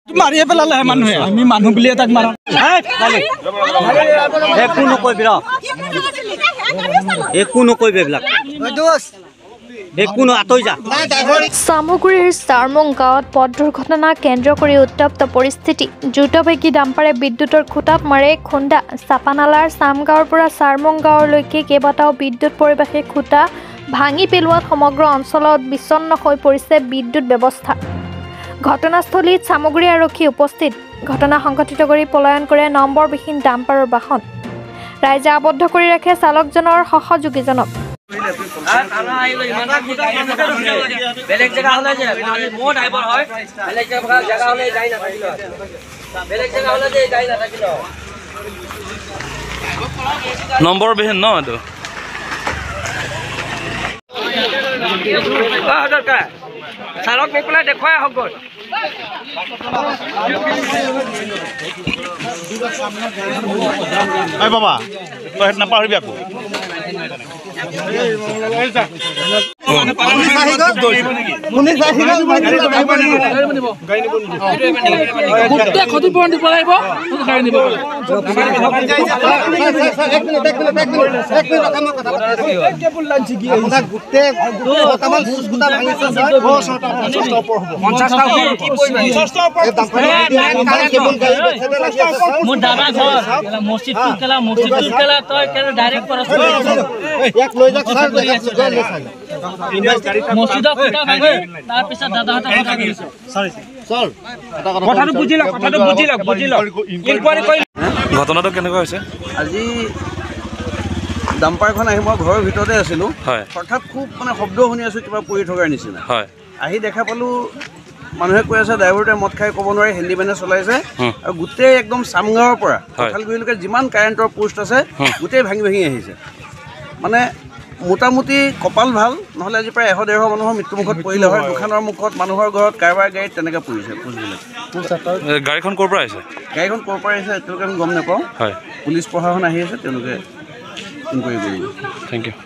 মাৰিয়ে পেলালে মানুহে আমি মানুহ বুলিয়ে তাক মাৰা একো নকৰিবি ৰ একো নকৰিবি এইবিলাক একো আঁতৰি যা চামগুৰিৰ চাৰমং গাঁৱত পথ দুৰ্ঘটনা কেন্দ্ৰ কৰি উত্তপ্ত পৰিস্থিতি দ্ৰুতবেগী ডাম্পাৰে বিদ্যুতৰ খুঁটাত মাৰে খুন্দা চাপানালাৰ চামগাঁৱৰ পৰা চাৰমং গাঁৱলৈকে কেইবাটাও বিদ্যুৎ পৰিবাহী খুঁটা ভাঙি পেলোৱাত সমগ্ৰ অঞ্চলত বিচ্ছন্ন হৈ পৰিছে বিদ্যুৎ ব্যৱস্থা ঘটনাস্থলীত চামগুৰি আৰক্ষী উপস্থিত ঘটনা সংঘটিত কৰি পলায়ন কৰে নম্বৰবিহীন ডাম্পাৰৰ বাহন ৰাইজে আবদ্ধ কৰি ৰাখে চালকজনৰ সহযোগীজনক বেলেগ জেগা হলে যে মোৰ ড্ৰাইভাৰ হয় বেলেগ জেগা হলে যাই নাথাকিল বেলেগ জেগা হলে যে যাই নাথাকিল নম্বৰ বিহীন ন এইটো চালক নি পেলাই দেখুৱাই আহক গৈ বাবা তই নাপাহৰিবি আকৌ ক্ষতিপূৰণ দিব লাগিব গাড়ী নিব মোৰ দাদা ঘৰ মছজিদটোৰ কেলা তই ডাইৰেক্ট মছজিদৰ খুঁটা ভাঙি তাৰপিছত দাদাহঁতে কথাটো বুজি লওক ঘটনাটো কেনেকুৱা হৈছে আজি ডাম্পাৰখন আহি মই ঘৰৰ ভিতৰতে আছিলোঁ হঠাৎ খুব মানে শব্দ শুনি আছোঁ কিবা পৰি থকাৰ নিচিনা আহি দেখা পালোঁ মানুহে কৈ আছে ড্ৰাইভাৰটোৱে মদ খাই ক'ব নোৱাৰে হেণ্ডিমেনে চলাইছে আৰু গোটেই একদম চামগাঁৱৰ পৰা কঁঠালগুৰিলৈকে যিমান কাৰেণ্টৰ পোষ্ট আছে গোটেই ভাঙি ভাঙি আহিছে মানে মোটামুটি কপাল ভাল নহ'লে আজি প্ৰায় 100-150 মানুহৰ মৃত্যুমুখত পৰিলে হয় দোকানৰ মুখত মানুহৰ ঘৰত কাৰোবাৰ গাড়ীত তেনেকৈ পৰিছে পোষ্টবিলাক গাড়ীখন ক'ৰ পৰা আহিছে গাড়ীখন ক'ৰ পৰা আহিছে তেওঁলোকে আমি গম নাপাওঁ পুলিচ প্ৰশাসন আহি আছে তেওঁলোকে ইনকুৱাৰী কৰিব থেংক ইউ